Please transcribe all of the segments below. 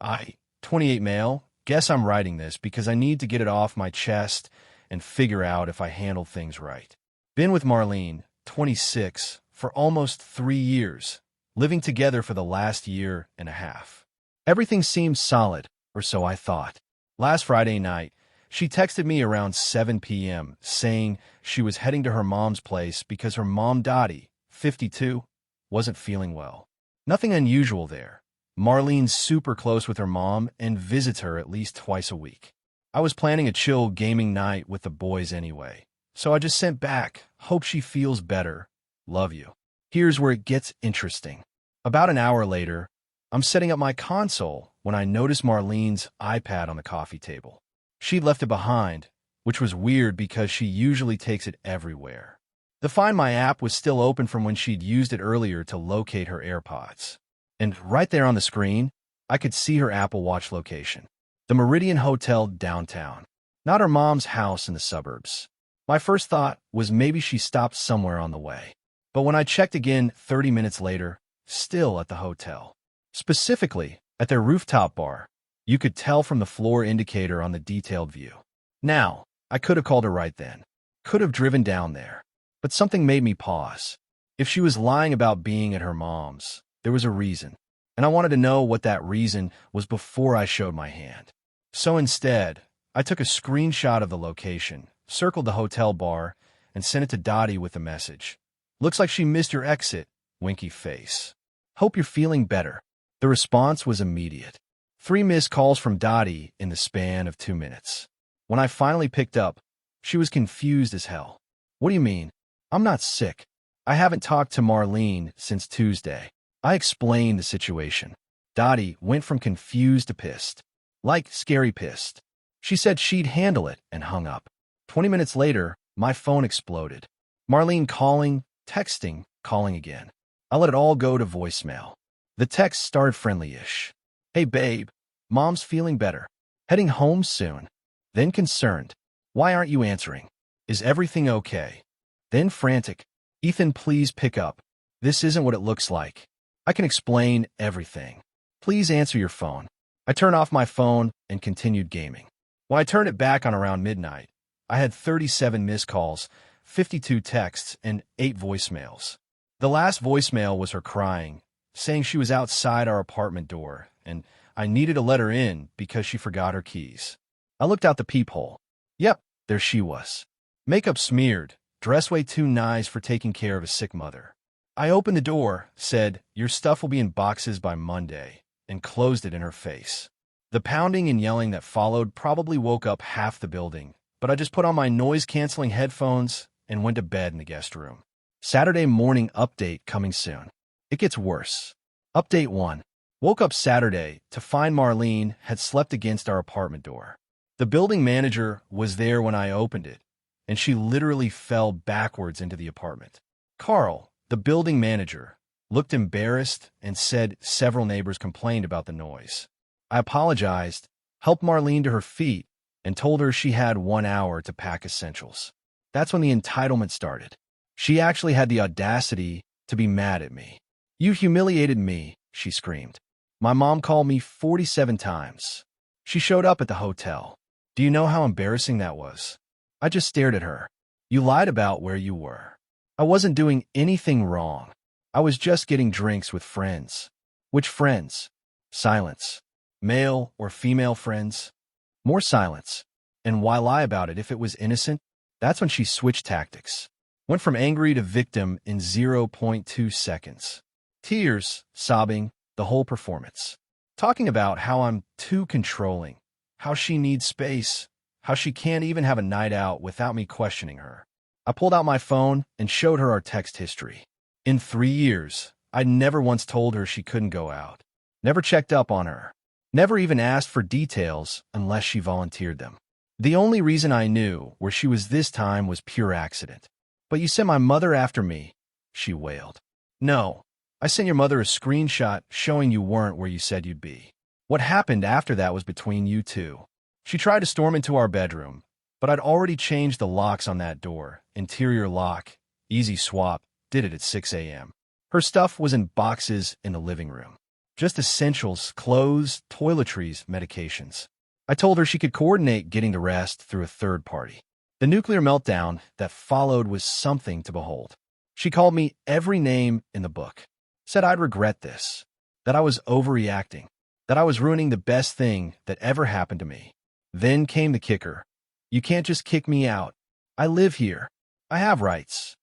I, 28 male, guess I'm writing this because I need to get it off my chest and figure out if I handle things right. Been with Marlene, 26, for almost 3 years, living together for the last year and a half. Everything seemed solid, or so I thought. Last Friday night, she texted me around 7 p.m. saying she was heading to her mom's place because her mom, Dottie, 52, wasn't feeling well. Nothing unusual there. Marlene's super close with her mom and visits her at least twice a week. I was planning a chill gaming night with the boys anyway, so I just sent back, hope she feels better. Love you. Here's where it gets interesting. About an hour later, I'm setting up my console when I notice Marlene's iPad on the coffee table. She'd left it behind, which was weird because she usually takes it everywhere. The Find My app was still open from when she'd used it earlier to locate her AirPods. And right there on the screen, I could see her Apple Watch location. The Meridian Hotel downtown, not her mom's house in the suburbs. My first thought was maybe she stopped somewhere on the way. But when I checked again 30 minutes later, still at the hotel. Specifically, at their rooftop bar, you could tell from the floor indicator on the detailed view. Now, I could have called her right then. Could have driven down there. But something made me pause. If she was lying about being at her mom's, there was a reason. And I wanted to know what that reason was before I showed my hand. So instead, I took a screenshot of the location, circled the hotel bar, and sent it to Dottie with a message. Looks like she missed your exit, winky face. Hope you're feeling better. The response was immediate. 3 missed calls from Dottie in the span of 2 minutes. When I finally picked up, she was confused as hell. What do you mean? I'm not sick. I haven't talked to Marlene since Tuesday. I explained the situation. Dottie went from confused to pissed. Like scary pissed. She said she'd handle it and hung up. 20 minutes later, my phone exploded. Marlene calling, texting, calling again. I let it all go to voicemail. The text started friendly-ish. Hey babe, mom's feeling better. Heading home soon. Then concerned. Why aren't you answering? Is everything okay? Then frantic. Ethan, please pick up. This isn't what it looks like. I can explain everything. Please answer your phone. I turned off my phone and continued gaming. When I turned it back on around midnight, I had 37 missed calls, 52 texts, and 8 voicemails. The last voicemail was her crying, saying she was outside our apartment door, and I needed to let her in because she forgot her keys. I looked out the peephole. Yep, there she was. Makeup smeared, dressed way too nice for taking care of a sick mother. I opened the door, said, "Your stuff will be in boxes by Monday," and closed it in her face. The pounding and yelling that followed probably woke up half the building, but I just put on my noise-canceling headphones and went to bed in the guest room. Saturday morning update coming soon. It gets worse. Update 1. Woke up Saturday to find Marlene had slept against our apartment door. The building manager was there when I opened it, and she literally fell backwards into the apartment. Carl, the building manager, looked embarrassed and said several neighbors complained about the noise. I apologized, helped Marlene to her feet, and told her she had 1 hour to pack essentials. That's when the entitlement started. She actually had the audacity to be mad at me. "You humiliated me," she screamed. "My mom called me 47 times. She showed up at the hotel. Do you know how embarrassing that was?" I just stared at her. "You lied about where you were." I wasn't doing anything wrong. I was just getting drinks with friends. Which friends? Silence. Male or female friends? More silence. And why lie about it if it was innocent? That's when she switched tactics. Went from angry to victim in 0.2 seconds. Tears, sobbing, the whole performance. Talking about how I'm too controlling, how she needs space, how she can't even have a night out without me questioning her. I pulled out my phone and showed her our text history. In 3 years, I'd never once told her she couldn't go out. Never checked up on her. Never even asked for details unless she volunteered them. The only reason I knew where she was this time was pure accident. "But you sent my mother after me," she wailed. "No, I sent your mother a screenshot showing you weren't where you said you'd be. What happened after that was between you two." She tried to storm into our bedroom, but I'd already changed the locks on that door. Interior lock, easy swap, did it at 6 a.m. Her stuff was in boxes in the living room. Just essentials, clothes, toiletries, medications. I told her she could coordinate getting the rest through a third party. The nuclear meltdown that followed was something to behold. She called me every name in the book, said I'd regret this, that I was overreacting, that I was ruining the best thing that ever happened to me. Then came the kicker. You can't just kick me out. I live here. I have rights.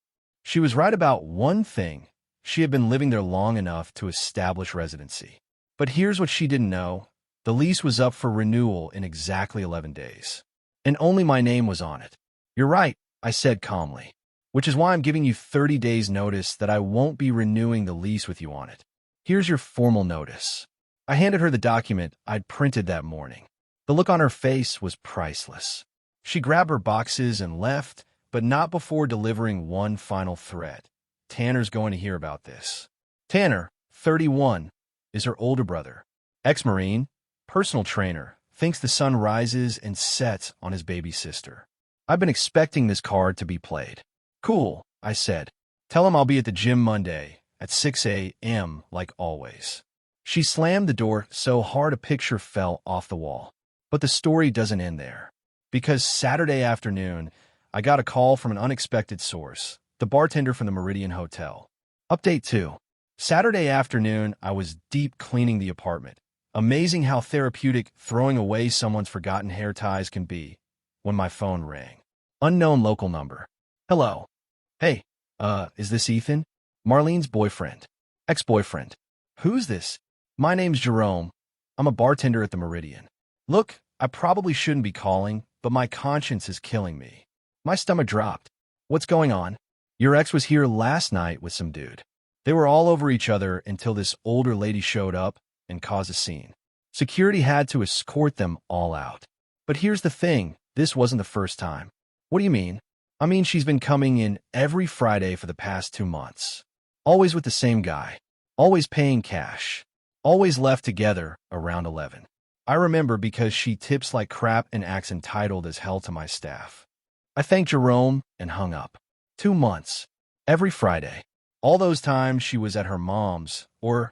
She was right about one thing. She had been living there long enough to establish residency. But here's what she didn't know. The lease was up for renewal in exactly 11 days. And only my name was on it. You're right, I said calmly. Which is why I'm giving you 30 days notice that I won't be renewing the lease with you on it. Here's your formal notice. I handed her the document I'd printed that morning. The look on her face was priceless. She grabbed her boxes and left, but not before delivering one final threat. Tanner's going to hear about this. Tanner, 31, is her older brother. Ex-Marine, personal trainer, thinks the sun rises and sets on his baby sister. I've been expecting this card to be played. Cool, I said. Tell him I'll be at the gym Monday at 6 a.m. like always. She slammed the door so hard a picture fell off the wall. But the story doesn't end there. Because Saturday afternoon, I got a call from an unexpected source, the bartender from the Meridian Hotel. Update 2. Saturday afternoon, I was deep cleaning the apartment. Amazing how therapeutic throwing away someone's forgotten hair ties can be when my phone rang. Unknown local number. Hello. Hey, is this Ethan? Marlene's boyfriend. Ex-boyfriend. Who's this? My name's Jerome. I'm a bartender at the Meridian. Look, I probably shouldn't be calling, but my conscience is killing me. My stomach dropped. What's going on? Your ex was here last night with some dude. They were all over each other until this older lady showed up and caused a scene. Security had to escort them all out. But here's the thing, this wasn't the first time. What do you mean? I mean, she's been coming in every Friday for the past 2 months. Always with the same guy. Always paying cash. Always left together around 11. I remember because she tips like crap and acts entitled as hell to my staff. I thanked Jerome and hung up. 2 months. Every Friday. All those times she was at her mom's, or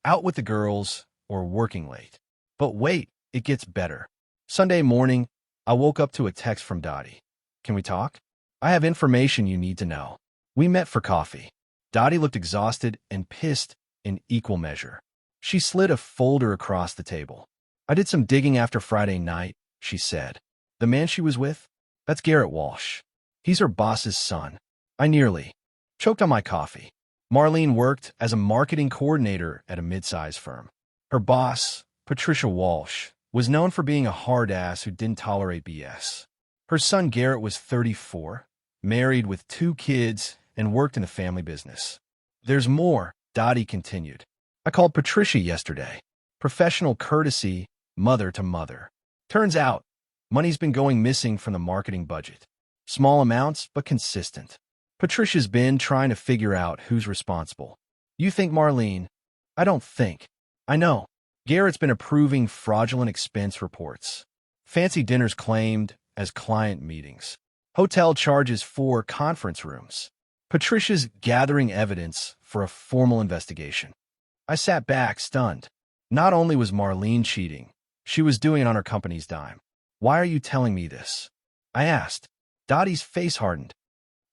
out with the girls, or working late. But wait, it gets better. Sunday morning, I woke up to a text from Dottie. Can we talk? I have information you need to know. We met for coffee. Dottie looked exhausted and pissed in equal measure. She slid a folder across the table. I did some digging after Friday night, she said. The man she was with? That's Garrett Walsh. He's her boss's son. I nearly choked on my coffee. Marlene worked as a marketing coordinator at a mid-size firm. Her boss, Patricia Walsh, was known for being a hard ass who didn't tolerate BS. Her son Garrett was 34, married with 2 kids, and worked in the family business. There's more, Dottie continued. I called Patricia yesterday. Professional courtesy, mother to mother. Turns out, money's been going missing from the marketing budget. Small amounts, but consistent. Patricia's been trying to figure out who's responsible. You think Marlene? I don't think. I know. Garrett's been approving fraudulent expense reports. Fancy dinners claimed as client meetings. Hotel charges for conference rooms. Patricia's gathering evidence for a formal investigation. I sat back, stunned. Not only was Marlene cheating, she was doing it on her company's dime. Why are you telling me this? I asked. Dottie's face hardened.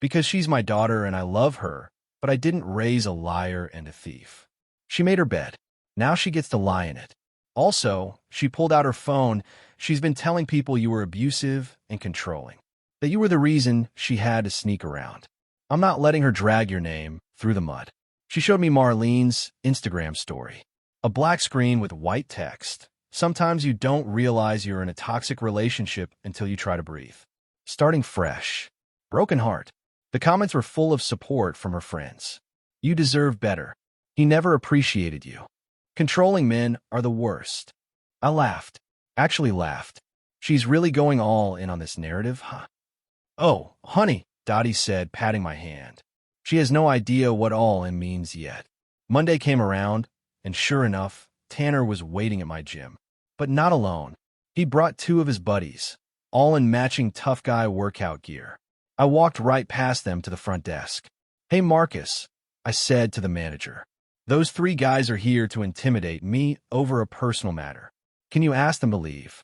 Because she's my daughter and I love her, but I didn't raise a liar and a thief. She made her bed. Now she gets to lie in it. Also, she pulled out her phone. She's been telling people you were abusive and controlling. That you were the reason she had to sneak around. I'm not letting her drag your name through the mud. She showed me Marlene's Instagram story. A black screen with white text. Sometimes you don't realize you're in a toxic relationship until you try to breathe. Starting fresh. Broken heart. The comments were full of support from her friends. You deserve better. He never appreciated you. Controlling men are the worst. I laughed. Actually laughed. She's really going all in on this narrative, huh? Oh, honey, Dottie said, patting my hand. She has no idea what all in means yet. Monday came around, and sure enough, Tanner was waiting at my gym. But not alone. He brought 2 of his buddies, all in matching tough guy workout gear. I walked right past them to the front desk. Hey, Marcus, I said to the manager. Those three guys are here to intimidate me over a personal matter. Can you ask them to leave?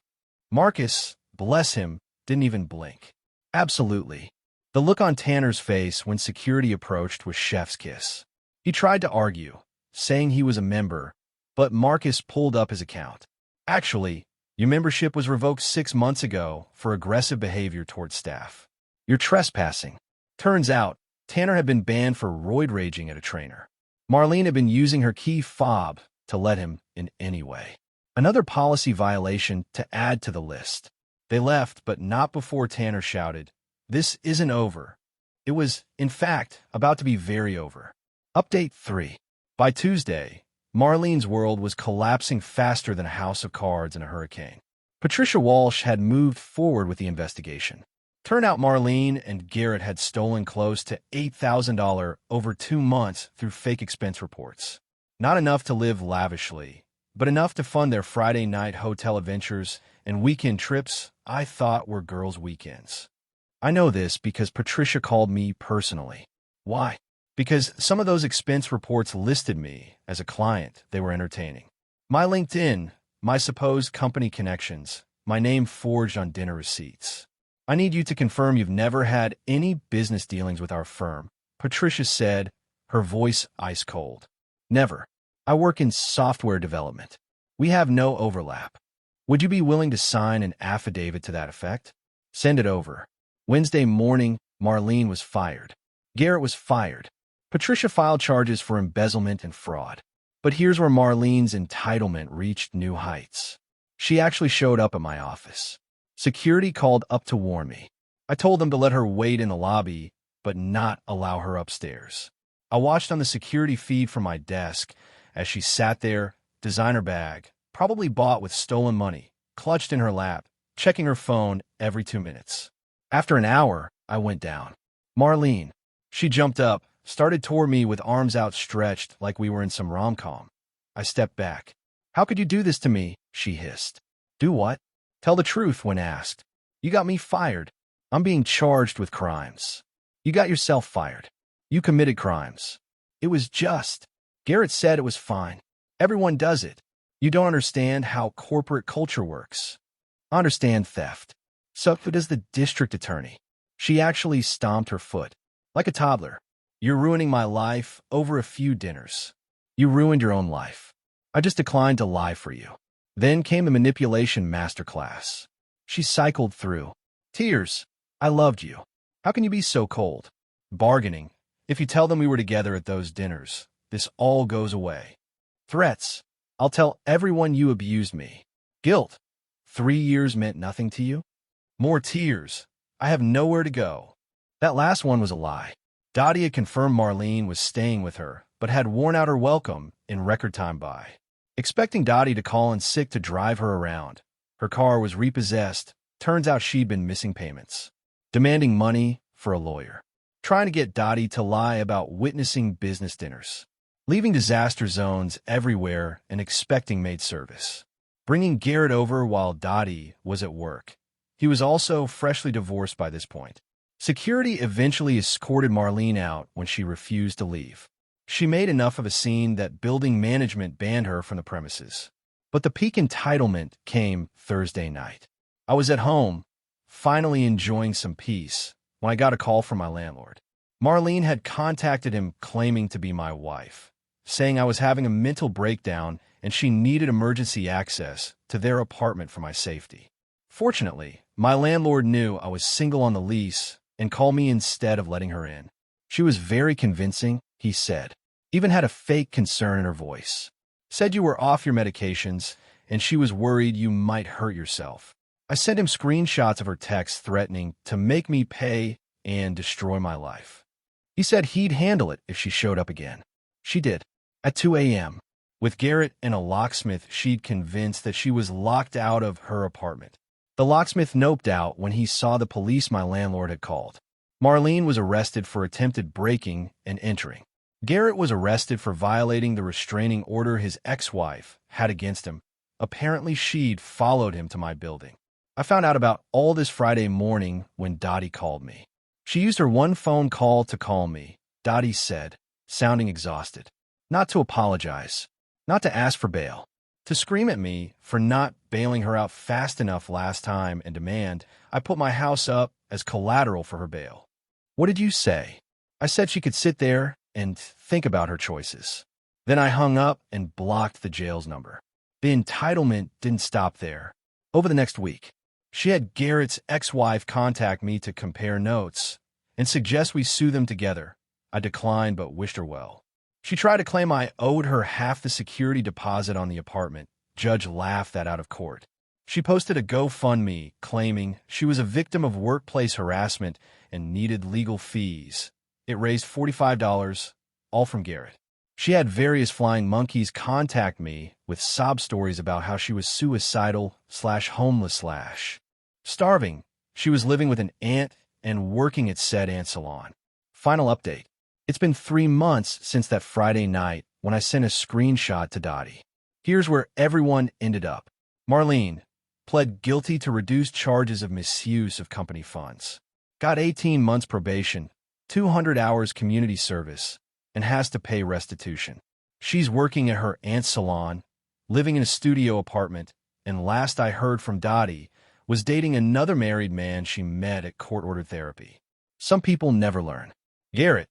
Marcus, bless him, didn't even blink. Absolutely. The look on Tanner's face when security approached was chef's kiss. He tried to argue, saying he was a member, but Marcus pulled up his account. Actually, your membership was revoked 6 months ago for aggressive behavior towards staff. You're trespassing. Turns out, Tanner had been banned for roid raging at a trainer. Marlene had been using her key fob to let him in anyway. Another policy violation to add to the list. They left, but not before Tanner shouted, "This isn't over." It was, in fact, about to be very over. Update 3. By Tuesday, Marlene's world was collapsing faster than a house of cards in a hurricane. Patricia Walsh had moved forward with the investigation. Turned out Marlene and Garrett had stolen close to $8,000 over 2 months through fake expense reports. Not enough to live lavishly, but enough to fund their Friday night hotel adventures and weekend trips I thought were girls' weekends. I know this because Patricia called me personally. Why? Because some of those expense reports listed me as a client they were entertaining. My LinkedIn, my supposed company connections, my name forged on dinner receipts. I need you to confirm you've never had any business dealings with our firm, Patricia said, her voice ice cold. Never. I work in software development. We have no overlap. Would you be willing to sign an affidavit to that effect? Send it over. Wednesday morning, Marlene was fired. Garrett was fired. Patricia filed charges for embezzlement and fraud. But here's where Marlene's entitlement reached new heights. She actually showed up at my office. Security called up to warn me. I told them to let her wait in the lobby, but not allow her upstairs. I watched on the security feed from my desk as she sat there, designer bag, probably bought with stolen money, clutched in her lap, checking her phone every 2 minutes. After an hour, I went down. Marlene. She jumped up, started toward me with arms outstretched like we were in some rom-com. I stepped back. "How could you do this to me?" she hissed. "Do what?" "Tell the truth when asked." "You got me fired. I'm being charged with crimes." "You got yourself fired. You committed crimes." "It was just." Garrett said it was fine. "Everyone does it. You don't understand how corporate culture works." "I understand theft." "So does the district attorney." She actually stomped her foot. "Like a toddler. You're ruining my life over a few dinners." "You ruined your own life. I just declined to lie for you." Then came the manipulation masterclass. She cycled through. "Tears. I loved you. How can you be so cold?" "Bargaining. If you tell them we were together at those dinners, this all goes away." "Threats. I'll tell everyone you abused me." "Guilt. 3 years meant nothing to you?" More tears. "I have nowhere to go." That last one was a lie. Dottie had confirmed Marlene was staying with her, but had worn out her welcome in record time by. Expecting Dottie to call in sick to drive her around. Her car was repossessed. Turns out she'd been missing payments. Demanding money for a lawyer. Trying to get Dottie to lie about witnessing business dinners. Leaving disaster zones everywhere and expecting maid service. Bringing Garrett over while Dottie was at work. He was also freshly divorced by this point. Security eventually escorted Marlene out when she refused to leave. She made enough of a scene that building management banned her from the premises. But the peak entitlement came Thursday night. I was at home, finally enjoying some peace, when I got a call from my landlord. Marlene had contacted him claiming to be my wife, saying I was having a mental breakdown and she needed emergency access to their apartment for my safety. Fortunately, my landlord knew I was single on the lease and called me instead of letting her in. She was very convincing, he said. Even had a fake concern in her voice. Said you were off your medications and she was worried you might hurt yourself. I sent him screenshots of her text threatening to make me pay and destroy my life. He said he'd handle it if she showed up again. She did. At 2 a.m. With Garrett and a locksmith she'd convinced that she was locked out of her apartment. The locksmith noped out when he saw the police my landlord had called. Marlene was arrested for attempted breaking and entering. Garrett was arrested for violating the restraining order his ex-wife had against him. Apparently she'd followed him to my building. I found out about all this Friday morning when Dottie called me. She used her one phone call to call me, Dottie said, sounding exhausted. not to apologize, not to ask for bail, to scream at me for not bailing her out fast enough last time and demand I put my house up as collateral for her bail. What did you say? I said she could sit there and think about her choices. Then I hung up and blocked the jail's number. The entitlement didn't stop there. Over the next week, she had Garrett's ex-wife contact me to compare notes and suggest we sue them together. I declined but wished her well. She tried to claim I owed her half the security deposit on the apartment. Judge laughed that out of court. She posted a GoFundMe claiming she was a victim of workplace harassment and needed legal fees. It raised $45, all from Garrett. She had various flying monkeys contact me with sob stories about how she was suicidal/homeless/ starving. She was living with an aunt and working at said aunt salon. Final update. It's been 3 months since that Friday night when I sent a screenshot to Dottie. Here's where everyone ended up. Marlene pled guilty to reduced charges of misuse of company funds. Got 18 months probation, 200 hours community service, and has to pay restitution. She's working at her aunt's salon, living in a studio apartment, and last I heard from Dottie, was dating another married man she met at court-ordered therapy. Some people never learn. Garrett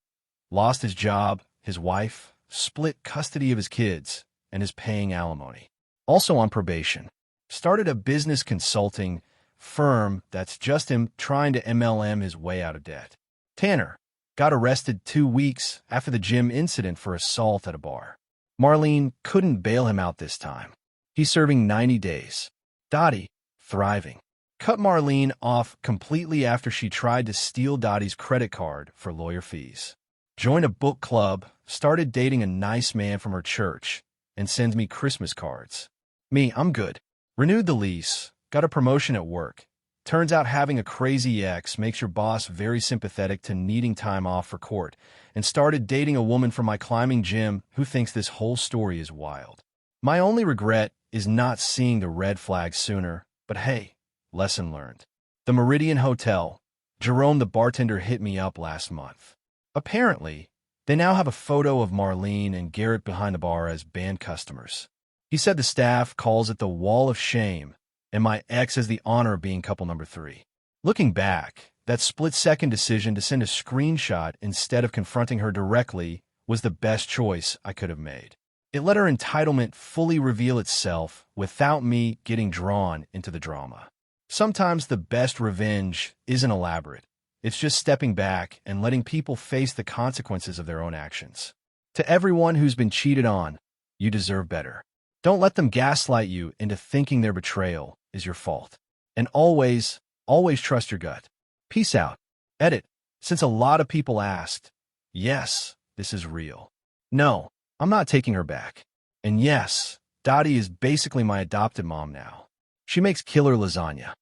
lost his job, his wife, split custody of his kids, and is paying alimony. Also on probation. Started a business consulting firm that's just him trying to MLM his way out of debt. Tanner got arrested 2 weeks after the gym incident for assault at a bar. Marlene couldn't bail him out this time. He's serving 90 days. Dottie, thriving. Cut Marlene off completely after she tried to steal Dottie's credit card for lawyer fees. Joined a book club, started dating a nice man from her church, and sends me Christmas cards. Me, I'm good. Renewed the lease, got a promotion at work. Turns out having a crazy ex makes your boss very sympathetic to needing time off for court, and started dating a woman from my climbing gym who thinks this whole story is wild. My only regret is not seeing the red flag sooner, but hey, lesson learned. The Meridian Hotel. Jerome the bartender hit me up last month. Apparently, they now have a photo of Marlene and Garrett behind the bar as banned customers. He said the staff calls it the Wall of Shame, and my ex has the honor of being couple number 3. Looking back, that split-second decision to send a screenshot instead of confronting her directly was the best choice I could have made. It let her entitlement fully reveal itself without me getting drawn into the drama. Sometimes the best revenge isn't elaborate. It's just stepping back and letting people face the consequences of their own actions. To everyone who's been cheated on, you deserve better. Don't let them gaslight you into thinking their betrayal is your fault. And always, always trust your gut. Peace out. Edit. Since a lot of people asked, yes, this is real. No, I'm not taking her back. And yes, Dottie is basically my adopted mom now. She makes killer lasagna.